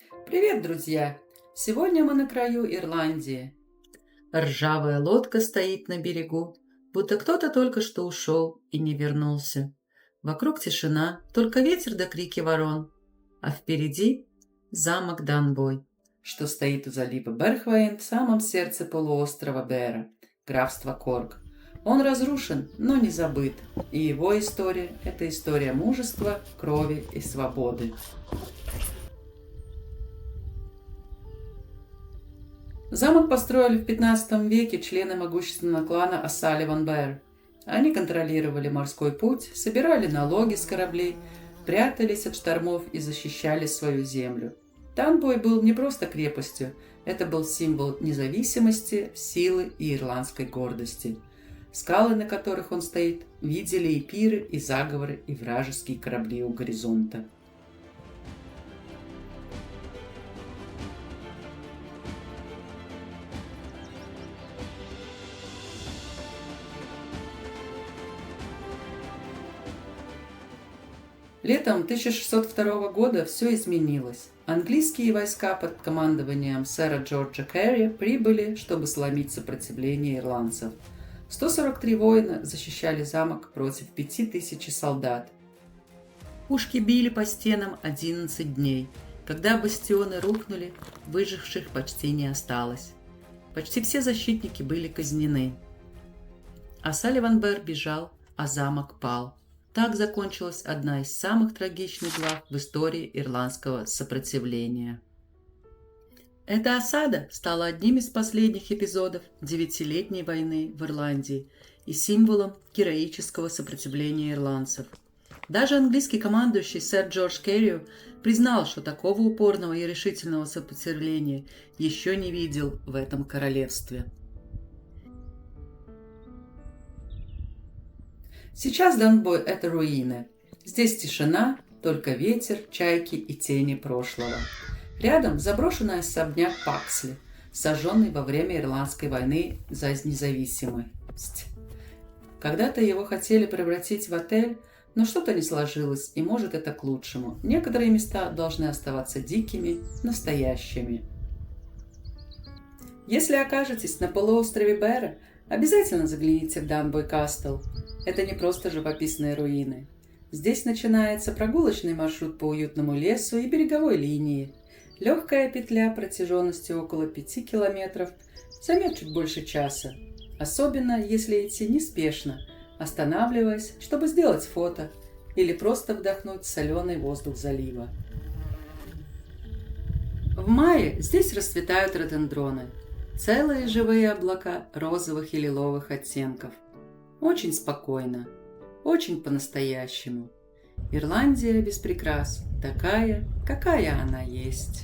Привет, друзья! Сегодня мы на краю Ирландии. Ржавая лодка стоит на берегу, будто кто-то только что ушел и не вернулся. Вокруг тишина, только ветер да крики ворон. А впереди замок Данбой, что стоит у залива Берхвейн в самом сердце полуострова Бера, графства Корк. Он разрушен, но не забыт, и его история – это история мужества, крови и свободы. Замок построили в 15 веке члены могущественного клана О'Салливан-Бэр. Они контролировали морской путь, собирали налоги с кораблей, прятались от штормов и защищали свою землю. Данбой был не просто крепостью, это был символ независимости, силы и ирландской гордости. Скалы, на которых он стоит, видели и пиры, и заговоры, и вражеские корабли у горизонта. Летом 1602 года все изменилось. Английские войска под командованием сэра Джорджа Керри прибыли, чтобы сломить сопротивление ирландцев. 143 воина защищали замок против 5000 солдат. Пушки били по стенам 11 дней. Когда бастионы рухнули, выживших почти не осталось. Почти все защитники были казнены. О'Салливан-Бэр бежал, а замок пал. Так закончилась одна из самых трагичных глав в истории ирландского сопротивления. Эта осада стала одним из последних эпизодов Девятилетней войны в Ирландии и символом героического сопротивления ирландцев. Даже английский командующий сэр Джордж Керри признал, что такого упорного и решительного сопротивления еще не видел в этом королевстве. Сейчас Данбой – это руины. Здесь тишина, только ветер, чайки и тени прошлого. Рядом заброшенный особняк Паксли, сожженный во время Ирландской войны за независимость. Когда-то его хотели превратить в отель, но что-то не сложилось, и может это к лучшему. Некоторые места должны оставаться дикими, настоящими. Если окажетесь на полуострове Бэра, обязательно загляните в Данбой Кастл. Это не просто живописные руины. Здесь начинается прогулочный маршрут по уютному лесу и береговой линии. Легкая петля протяженностью около 5 километров займет чуть больше часа. Особенно, если идти неспешно, останавливаясь, чтобы сделать фото или просто вдохнуть соленый воздух залива. В мае здесь расцветают рододендроны. Целые живые облака розовых и лиловых оттенков. Очень спокойно, очень по-настоящему. Ирландия без прикрас, такая, какая она есть.